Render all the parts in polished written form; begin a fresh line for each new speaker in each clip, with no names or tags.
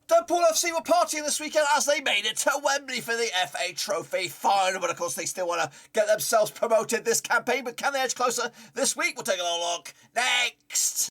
Deadpool FC were partying this weekend as they made it to Wembley for the FA Trophy final, but of course they still want to get themselves promoted this campaign, but can they edge closer this week? We'll take a little look next.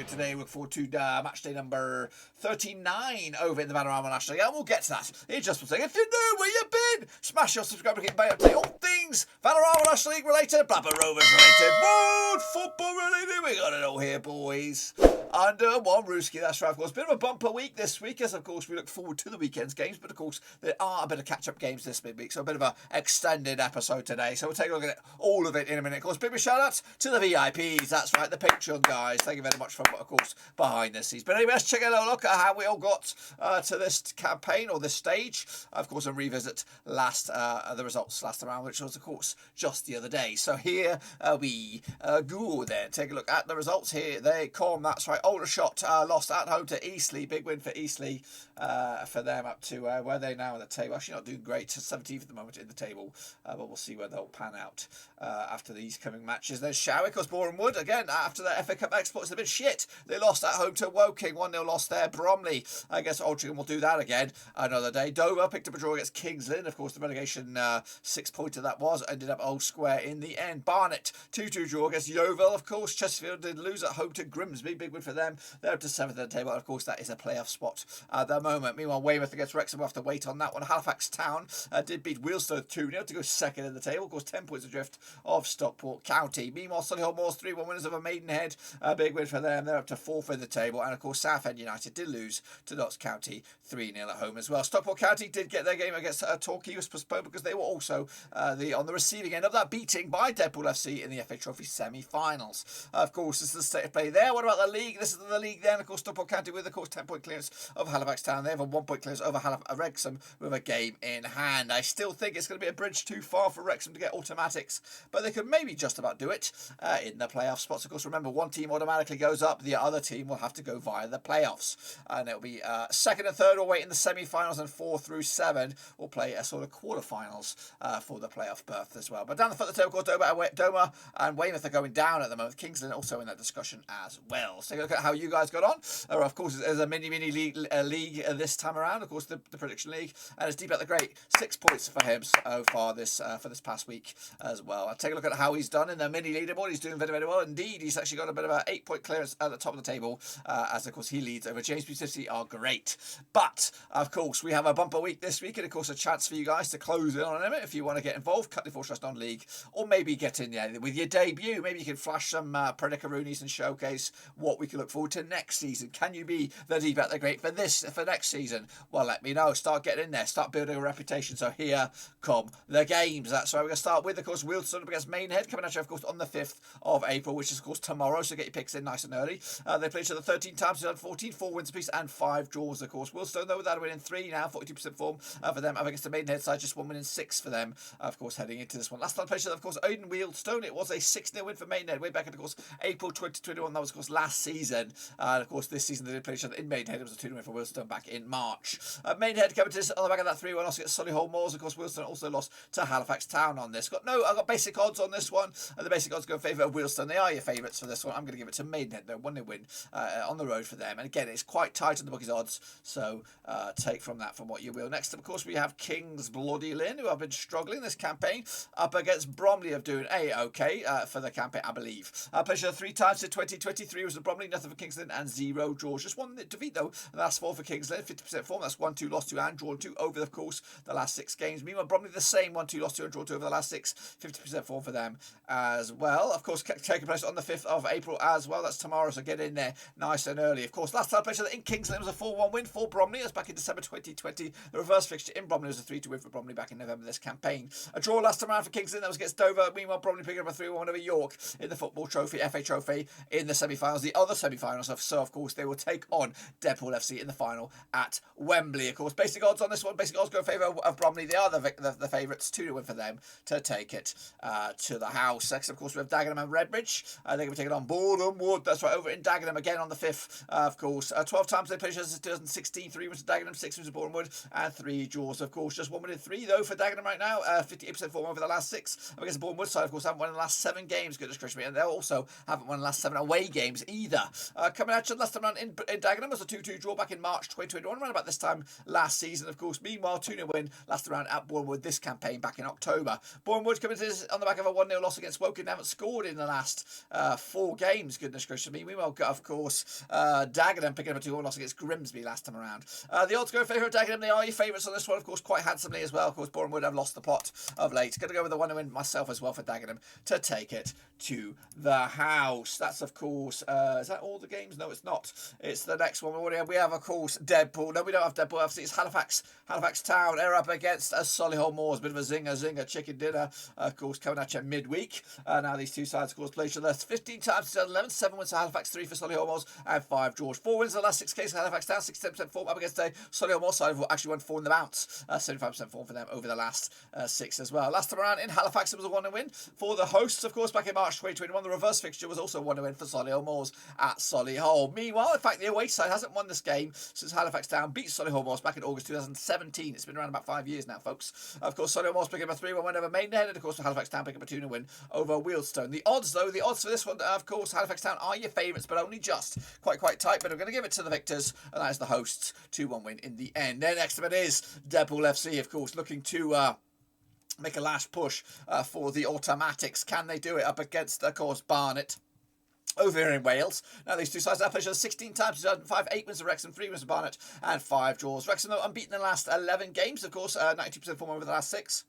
Today, we look forward to matchday number 39 over in the Vanarama National League, and we'll get to that in just one second. If you're new, where you been? Smash your subscribe button, by update all things Vanarama National League related, Blackburn Rovers related, world football related. We got it all here, boys. Under one Rooski, that's right, of course. Bit of a bumper week this week, as of course we look forward to the weekend's games, but of course there are a bit of catch-up games this midweek, so a bit of an extended episode today. So we'll take a look at all of it in a minute. Of course, big shout out to the VIPs, that's right, the Patreon guys. Thank you very much for, of course, behind the scenes. But anyway, let's check a little look at how we all got to this campaign or this stage. Of course, and revisit the results last round, which was, of course, just the other day. So here we go then. Take a look at the results. Here they come. That's right. Aldershot lost at home to Eastleigh. Big win for Eastleigh for them up to where are they now in the table. Actually not doing great. 17th at the moment in the table. But we'll see where they'll pan out after these coming matches. There's Shower, because Boreham Wood, again, after their FA Cup exports, they've been shit. They lost at home to Woking. 1-0 loss there. Bromley, I guess Altrincham will do that again another day. Dover picked up a draw against Kings Lynn. Of course, the relegation 6-pointer that was. Ended up all square in the end. Barnet, 2-2 draw against Yeovil. Of course, Chesterfield did lose at home to Grimsby. Big win for them. They're up to 7th at the table. Of course, that is a playoff spot at the moment. Meanwhile, Weymouth against Wrexham, we'll have to wait on that one. Halifax Town did beat Wealdstone 2-0 to go second in the table. Of course, 10 points adrift of Stockport County. Meanwhile, Solihull Moors 3-1 winners over Maidenhead. A big win for them. They're up to 4th in the table. And of course, Southend United did lose to Notts County 3-0 at home as well. Stockport County did get their game against Torquay was postponed because they were also on the receiving end of that beating by Deadpool FC in the FA Trophy semi-finals. Of course, this is the state of play there. What about the league? This is the league then. Of course, Stockport County with, of course, 10-point clearance of Halifax Town. They have a 1-point clearance over Wrexham with a game in hand. I still think it's going to be a bridge too far for Wrexham to get automatics, but they could maybe just about do it in the playoff spots. Of course, remember, one team automatically goes up, the other team will have to go via the playoffs, and it'll be second and third will wait in the semi-finals, and 4 through 7 will play a sort of quarter-finals for the playoff berth as well. But down the foot of the table, of course, Dover and Weymouth are going down at the moment. Kingsland also in that discussion as well. So take a look at how you guys got on. Of course, there's a mini league this time around. Of course, the prediction league, and it's Deep at the Great. 6 points for him so far for this past week as well. I'll take a look at how he's done in the mini leaderboard. He's doing very, very well indeed. He's actually got a bit of an 8-point clearance at the top of the table, as of course he leads over James City are great. But of course, we have a bumper week this week, and of course a chance for you guys to close in on him if you want to get involved. Cut the Fortress non-league, or maybe get in there with your debut. Maybe you can flash some Predicaroonies and showcase what we can look forward to next season. Can you be the Deep at the Great for next season? Well, let me know. Start getting in there. Start building a reputation. So here come the games. That's right. We're going to start with, of course, Wealdstone against Maidenhead, coming at you, of course, on the 5th of April, which is, of course, tomorrow. So get your picks in nice and early. They played each other 13 times. They've done 14, 4 wins apiece and 5 draws, of course. Wealdstone, though, without a win in 3 now, 42% form for them. Up against the Maidenhead side, just 1 win in 6 for them, of course, heading into this one. Last time played each other, of course, in Wealdstone, it was a 6-0 win for Maidenhead way back in, of course, April 2021. That was, of course, last season. And, of course, this season they did play each other in Maidenhead. It was a 2-0 win for Wealdstone back in March. Maidenhead coming to this on the back of that 3-1 loss against Solihull Moors. Of course, Wealdstone also lost to Halifax Town on this. I've got basic odds on this one, and the basic odds go in favour of Wealdstone. They are your favourites for this one. I'm going to give it to Maidenhead, though. 1-0 win on the road for them. And again, it's quite tight on the bookies' odds, so take from that from what you will. Next, of course, we have Kings Bloody Lynn, who have been struggling this campaign, up against Bromley of doing A-OK for the campaign, I believe. Played 3 times in 2023 was the Bromley, nothing for Kings Lynn, and 0 draws. Just 1 defeat, though, and that's 4 for Kings Lynn, 50% form. That's 1-2 lost to and drawn 2 over, of course, the last 6 games. Meanwhile, Bromley the same, 1-2 lost to and drawn 2 over the last 6, 50% form for them as well. Of course, taking place on the 5th of April as well. That's tomorrow, so get in there nice and early. Of course, last time played in Kings Lynn was a 4-1 win for Bromley. It was back in December 2020. The reverse fixture in Bromley was a 3-2 win for Bromley back in November this campaign. A draw last time around for Kings Lynn, that was against Dover. Meanwhile, Bromley picking up a 3-1 over York in the Football Trophy, FA Trophy, in the semi-finals. The other semi-final. So of course, they will take on Deadpool FC in the final at Wembley. Of course, basic odds on this one. Basic odds go in favour of Bromley. They are the favourites. 2-1 for them to take it to the house. Next, of course, we have Dagenham and Redbridge. They're going to be taking on Boreham. That's right, over in Dagenham again on the 5th. Of course, 12 times they played since 2016. 3 wins to Dagenham, 6 wins to Boreham, and 3 draws. Of course, just 1 win in 3 though for Dagenham right now. 58% form over the last 6. Against the Boreham side, of course, haven't won in the last 7 games. Goodness gracious me, and they also haven't won the last 7 away games either. Coming at you last time around in Dagenham was a 2-2 draw back in March 2021, around about this time last season. Of course, meanwhile, 2-0 win last round at Boreham this campaign back in October. Boreham coming to this on the back of a 1-0 loss against Woking. They haven't scored in the last 4 games. Goodness gracious me. Meanwhile, of course, Dagenham picking up a 2-1 loss against Grimsby last time around. The odds go in favour of Dagenham. They are your favourites on this one, of course, quite handsomely as well. Of course, Boreham have lost the plot of late. Going to go with the 1-0 win myself as well for Dagenham to take it to the house. That's, of course, is that all the games? No, it's not. It's the next one. We have, of course, Deadpool. No, we don't have Deadpool FC. It's Halifax Town. They're up against Solihull Moors. Bit of a zinger chicken dinner, of course, coming at you midweek. Now these two sides, of course, play each other 15 times to 11. 7 wins to Halifax, 3 for Solihull Moors, and 5 draws. 4 wins in the last 6 cases. Halifax Town, 67% form up against a Solihull Moors side who actually won 4 in the bounce. 75% form for them over the last 6 as well. Last time around in Halifax, it was a 1-0 win for the hosts, of course, back in March 2021. The reverse fixture was also a 1-0 win for Solihull Moors at Solihull. Meanwhile, in fact, the away side hasn't won this game since Halifax Town beat Solihull Moors back in August 2017. It's been around about 5 years now, folks. Of course, Solihull Moors picking up a 3-1 win over Maidenhead, and of course, Halifax Town picking up a 2-0 win over Wealdstone. The odds, though, the odds for this one, of course, Halifax Town are your favourites, but only just quite tight. But I'm going to give it to the victors, and that is the hosts. 2-1 win in the end. Their next event is Deadpool FC, of course, looking to make a last push for the automatics. Can they do it up against, of course, Barnet over here in Wales? Now these two sides have played 16 times, 2005, 8 wins to Wrexham, 3 wins to Barnet, and 5 draws. Wrexham, though, unbeaten in the last 11 games, of course, 92% form over the last 6.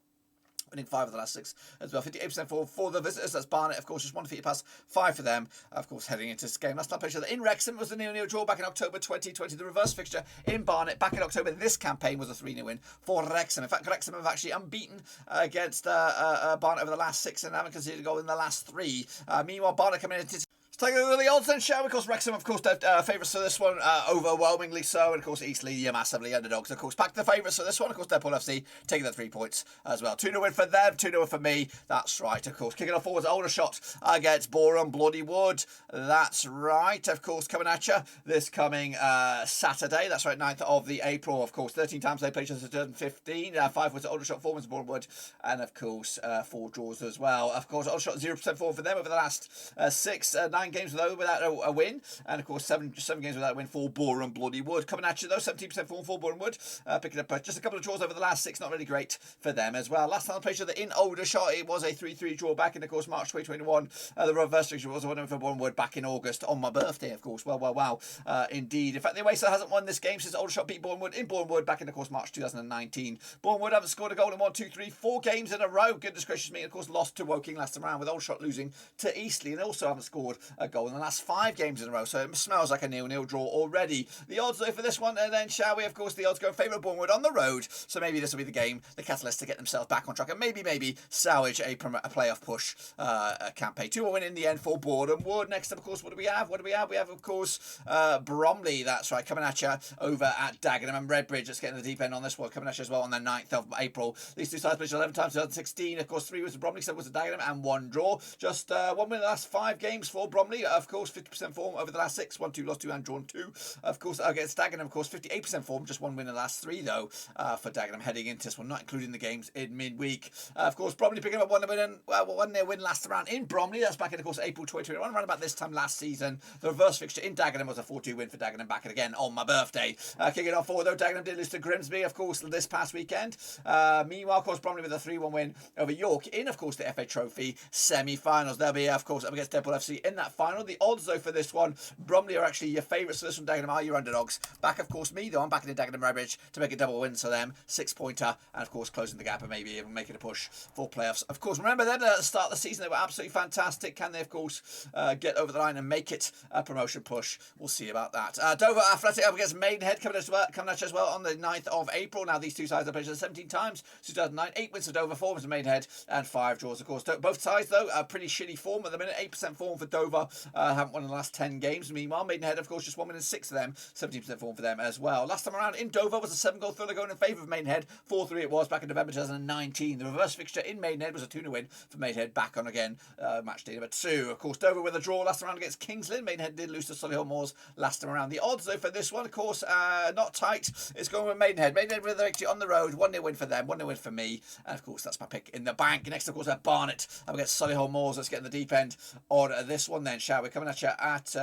Winning 5 of the last 6 as well. 58% for the visitors. That's Barnet, of course, just 1 defeated pass, 5 for them. Of course, heading into this game. Last time played in Wrexham was the 0-0 draw back in October 2020. The reverse fixture in Barnet back in October this campaign was a 3-0 win for Wrexham. In fact, Wrexham have actually unbeaten against Barnet over the last 6 and haven't conceded a goal in the last 3. Meanwhile, Barnet coming into let's take a look at the odds then, shall we? Of course, Wrexham, of course, favourites for this one, overwhelmingly so. And, of course, Eastleigh, you're massively underdogs. Of course, back to the favourites for this one. Of course, Deadpool FC taking the 3 points as well. 2-0 win for them, 2-0 for me. That's right, of course. Kicking off forwards, Aldershot against Boreham, Bloody Wood. That's right, of course, coming at you this coming Saturday. That's right, 9th of the April, of course. 13 times they played since 2015. 5 wins to Aldershot, 4 wins to Boreham Wood. And, of course, 4 draws as well. Of course, Aldershot 0% form for them over the last 9 games without a win, and of course 7 games without a win for Boreham Bloody Wood. Coming at you though, 17% form for Boreham Wood, picking up just a couple of draws over the last 6, not really great for them as well. Last time I played each other in Aldershot, it was a 3-3 draw back in, of course, March 2021. The reverse fixture was a 1-0 for Boreham Wood back in August on my birthday, of course. Wow, indeed. In fact, the away side hasn't won this game since Aldershot beat Boreham Wood in Boreham Wood back in, of course, March 2019. Boreham Wood haven't scored a goal in 4 games in a row. Goodness gracious me. Of course, lost to Woking last time around, with Aldershot losing to Eastleigh, and also haven't scored a goal in the last 5 games in a row, so it smells like a 0-0 draw already. The odds though for this one, and then shall we? Of course, the odds go in favour of Boreham Wood on the road, so maybe this will be the game, the catalyst to get themselves back on track and maybe salvage a playoff push campaign. 2-1 win in the end for Boreham Wood. Next up, of course, what do we have? We have, of course, Bromley. That's right, coming at you over at Dagenham and Redbridge. Let's get in the deep end on this one. Coming at you as well on the 9th of April. These two sides played 11 times, 2016. Of course, 3 wins to Bromley, 7 wins to Dagenham, and 1 draw. Just 1 win in the last 5 games for Bromley. Of course, 50% form over the last 6. 1-2 lost 2 and drawn 2. Of course, against Dagenham, of course, 58% form. Just 1 win in the last 3 though for Dagenham heading into this one, not including the games in midweek. Of course, Bromley picking up 1-0 win last round in Bromley. That's back in, of course, April 2021. Around about this time last season, the reverse fixture in Dagenham was a 4-2 win for Dagenham back again on my birthday. Kicking off forward though, Dagenham did lose to Grimsby, of course, this past weekend. Meanwhile, of course, Bromley with a 3-1 win over York in, of course, the FA Trophy semi-finals. They'll be, of course, up against Deadpool FC in that final. The odds though for this one, Bromley are actually your favourites for this one. Dagenham are your underdogs. Back, of course, me though, I'm backing in Dagenham Redbridge to make a double win for them. 6-pointer, and of course closing the gap and maybe even making a push for playoffs. Of course, remember them at the start of the season, they were absolutely fantastic. Can they, of course, get over the line and make it a promotion push? We'll see about that. Dover Athletic up against Maidenhead coming at you as well on the 9th of April. Now these two sides have played 17 times since 2009. 8 wins to Dover, 4 wins to Maidenhead, and 5 draws. Of course, both sides though are pretty shitty form at the minute. 8% form for Dover, far. Haven't won in the last 10 games. Meanwhile, Maidenhead, of course, just 1 win in 6 of them. 17% form for them as well. Last time around in Dover was a 7-goal thriller going in favour of Maidenhead. 4-3 it was back in November 2019. The reverse fixture in Maidenhead was a 2-0 win for Maidenhead, back on again. Match day number 2. Of course, Dover with a draw last time around against Kings Lynn. Maidenhead did lose to Solihull Moors last time around. The odds, though, for this one, of course, not tight. It's going with Maidenhead. Maidenhead with a victory on the road. 1-0 win for them, 1-0 win for me. And, of course, that's my pick in the bank. Next, of course, Barnet up against Solihull Moors. Let's get in the deep end on this one then, shall we? Coming at you at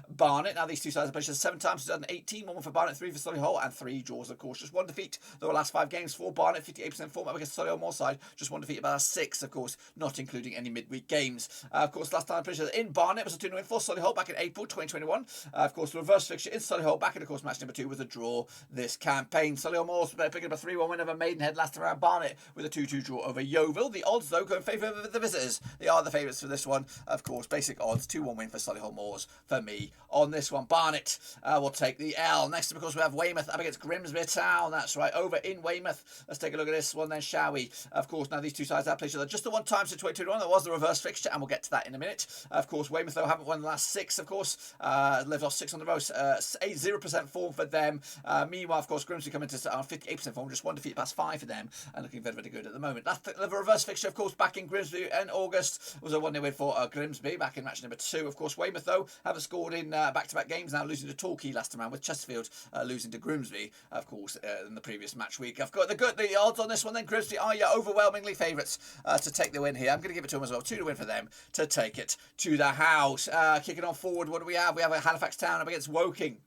Barnet. Now, these two sides have played 7 times. 2018, 1 for Barnet, 3 for Solihull, and 3 draws, of course. Just 1 defeat the last 5 games for Barnet. 58% form up against Solihull Moors side. Just 1 defeat, about 6, of course, not including any midweek games. Of course, last time I played in Barnet was a 2-0 win for Solihull back in April 2021. Of course, the reverse fixture in Solihull back in, of course, match number 2 was a draw this campaign. Solihull Moors picking up a 3-1 win over Maidenhead last time around. Barnet with a 2-2 draw over Yeovil. The odds, though, go in favour of the visitors. They are the favourites for this one. Of course, basic odds, 2-1 win for Solihull Moors for me on this one. Barnet will take the L. Next, of course, we have Weymouth up against Grimsby Town. That's right, over in Weymouth. Let's take a look at this one then, shall we? Of course, now these two sides have played each other just the one time since 2021. That was the reverse fixture, and we'll get to that in a minute. Of course, Weymouth, though, haven't won the last 6, of course. Lived off 6 on the road. 0% form for them. Meanwhile, of course, Grimsby coming to 58% form. Just 1 defeat past 5 for them, and looking very, very good at the moment. The reverse fixture, of course, back in Grimsby in August was a 1-0 win for Grimsby back in match number 2. Of course, Weymouth, though, haven't scored in back-to-back games now, losing to Torquay last time around, with Chesterfield losing to Grimsby, of course, in the previous match week. I've got the odds on this one then. Grimsby are your overwhelmingly favourites to take the win here. I'm going to give it to them as well. 2-0 win for them to take it to the house. Kicking on forward, what do we have? We have a Halifax Town up against Woking.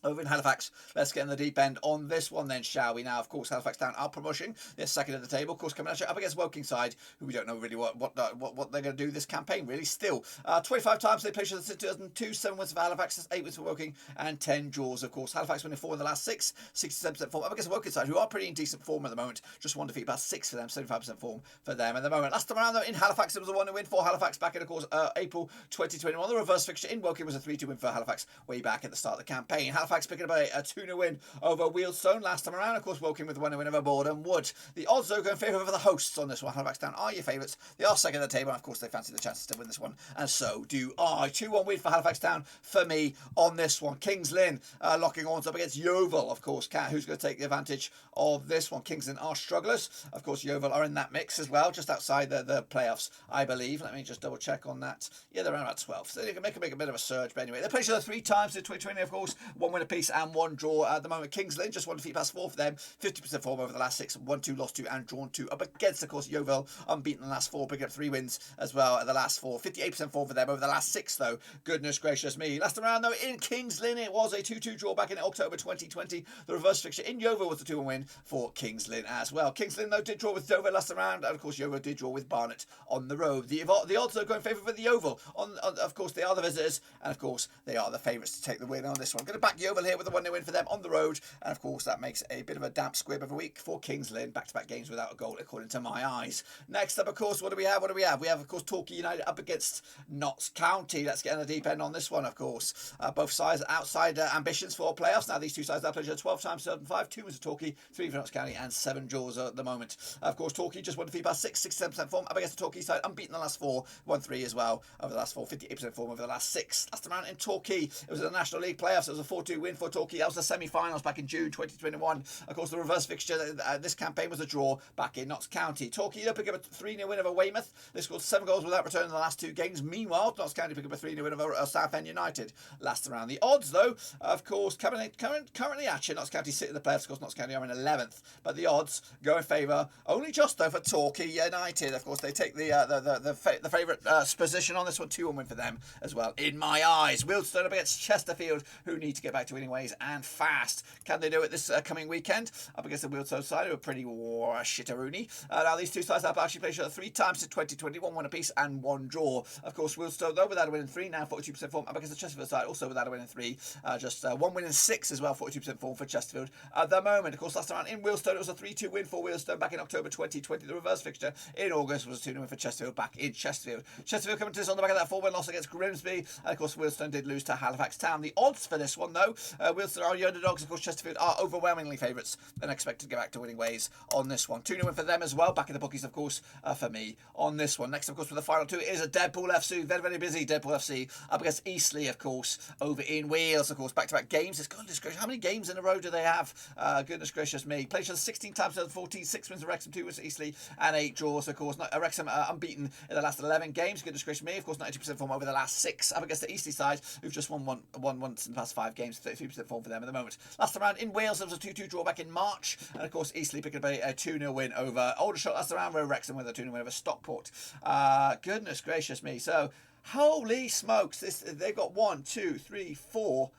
Over in Halifax, let's get in the deep end on this one then, shall we? Now, of course, Halifax Town are promotion. They're second at the table. Of course, coming at you up against Woking side, who we don't know really what they're going to do this campaign, really, still. 25 times they played since 2002, 7 wins for Halifax, 8 wins for Woking, and 10 draws, of course. Halifax winning 4 in the last 6, 67% form up against Woking side, who are pretty in decent form at the moment. Just 1 defeat, about 6 for them, 75% form for them at the moment. Last time around, though, in Halifax, it was a 1-0 win for Halifax back in, of course, April 2021. The reverse fixture in Woking was a 3-2 win for Halifax way back at the start of the campaign. Halifax picking up a 2-0 win over Wealdstone last time around. Of course, Woking with 1-0 win over Boreham Wood. The odds, though, go in favour of the hosts on this one. Halifax Town are your favourites. They are second at the table, and of course, they fancy the chances to win this one, and so do I. 2-1 win for Halifax Town for me on this one. Kings Lynn locking horns up against Yeovil, of course. Who's going to take the advantage of this one? Kings Lynn are strugglers. Of course, Yeovil are in that mix as well, just outside the playoffs, I believe. Let me just double check on that. Yeah, they're around about 12, so they can make a bit of a surge. But anyway, they played each other 3 times in 2020, of course. 1 win apiece and 1 draw at the moment. Kings Lynn just 1 defeat past 4 for them. 50% form over the last 6. 1-2 lost 2 and drawn 2. Up against, of course, Yeovil, unbeaten in the last 4, picking up 3 wins as well at the last 4. 58% form for them over the last 6, though. Goodness gracious me. Last time around, though, in Kings Lynn, it was a 2-2 draw back in October 2020. The reverse fixture in Yeovil was a 2-1 win for Kings Lynn as well. Kings Lynn, though, did draw with Dover last time around, and of course, Yeovil did draw with Barnet on the road. The odds are going in favour of the Yeovil. Of course, they are the visitors, and of course, they are the favourites to take the win on this one. I'm going to back Yeovil here with a 1-0 win for them on the road, and of course, that makes a bit of a damp squib of a week for Kings Lynn. Back-to-back games without a goal, according to my eyes. Next up, of course, what do we have? We have, of course, Torquay United up against Notts County. Let's get in the deep end on this one, of course. Both sides outside ambitions for playoffs. Now, these two sides have played 12 times, 5, 2 wins for Torquay, 3 for Notts County, and 7 draws at the moment. Of course, Torquay just 1 defeat by 6, 67% form up against the Torquay side, unbeaten the last 4, 1-3 as well over the last 4, 58% form over the last 6. Last time around in Torquay, it was the National League playoffs. It was a 4-2 win for Torquay. That was the semi-finals back in June 2021. Of course, the reverse fixture this campaign was a draw back in Notts County. Torquay pick up a 3-0 win over Weymouth. They scored 7 goals without return in the last 2 games. Meanwhile, Notts County pick up a 3-0 win over Southend United last round. The odds, though, of course, currently actually Notts County sit in the playoffs. Of course, Notts County are in 11th, but the odds go in favour only just though for Torquay United. Of course, they take the favourite position on this one. 2-1 win for them as well. In my eyes, Wealdstone up against Chesterfield, who need to get back to winning ways and fast. Can they do it this coming weekend up against the Wealdstone side, who are pretty shitteroony? Now, these two sides have actually played each other 3 times in 2021, 1 apiece and 1 draw. Of course, Wealdstone, though, without a win in 3, now 42% form up against the Chesterfield side, also without a win in 3. Just 1 win in 6 as well, 42% form for Chesterfield at the moment. Of course, last time in Wealdstone, it was a 3-2 win for Wealdstone back in October 2020. The reverse fixture in August was a 2-0 win for Chesterfield back in Chesterfield. Chesterfield coming to this on the back of that 4-win loss against Grimsby. And of course, Wealdstone did lose to Halifax Town. The odds for this one, though, know. Wealdstone are your underdogs. Of course, Chesterfield are overwhelmingly favourites and expected to get back to winning ways on this one. 2-0 win for them as well. Back in the bookies, of course, for me on this one. Next, of course, for the final two is a Deadpool FC. Very, very busy Deadpool FC up against Eastleigh, of course, over in Wales. Of course, back-to-back games. It's goodness gracious. How many games in a row do they have? Goodness gracious me. Played each other 16 times, 2014. 6 wins for Wrexham, 2 wins for Eastleigh, and 8 draws. Of course, Wrexham unbeaten in the last 11 games. Goodness gracious me. Of course, 92% form over the last 6 up against the Eastleigh side, who've just won once in the past 5 games. 33% form for them at the moment. Last time round in Wales, there was a 2-2 draw back in March, and of course, Eastleigh picking up a 2-0 win over Aldershot. Last time round, where Wrexham with a 2-0 win over Stockport. Goodness gracious me. So, holy smokes, they've got 1, 2, 3, 4,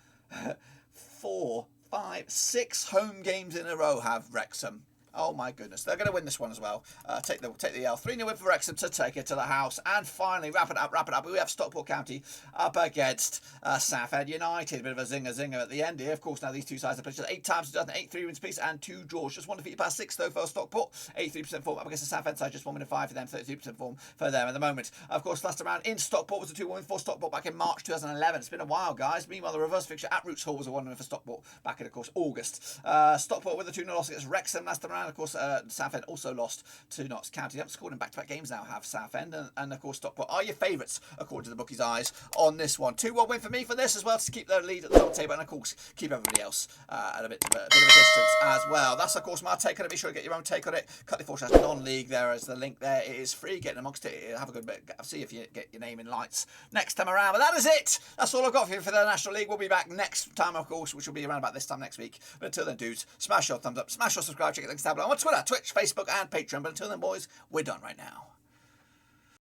4, 5, 6 home games in a row have Wrexham. Oh my goodness, they're going to win this one as well. Take the L. 3-0 win for Wrexham to take it to the house. And finally, wrap it up. We have Stockport County up against Southend United. A bit of a zinger at the end here. Of course, now these two sides have played 8 times, 8 3 wins apiece and 2 draws. Just one defeat past 6 though for Stockport. 83% form up against the Southend side. Just 1 win and 5 for them. 33% form for them at the moment. Of course, last round in Stockport was a 2-1 win for Stockport back in March 2011. It's been a while, guys. Meanwhile, the reverse fixture at Roots Hall was a 1 win for Stockport back in, of course, August. Stockport with a 2-0 loss against Wrexham last time round. Of course, Southend also lost to Notts County. They haven't scored in back-to-back games now, have Southend. And of course, Stockport are your favourites, according to the bookies' eyes, on this one. 2-1 win for me for this as well, to keep their lead at the top table. And of course, keep everybody else at a bit of a distance as well. That's, of course, my take on it. Be sure to get your own take on it. Cut the Forecast non-league. There is the link there. It is free. Get amongst it. Have a good bit. See if you get your name in lights next time around. But that is it. That's all I've got for you for the National League. We'll be back next time, of course, which will be around about this time next week. But until then, dudes, smash your thumbs up, smash your subscribe, check it links down below on Twitter, Twitch, Facebook, and Patreon. But until then, boys, we're done right now.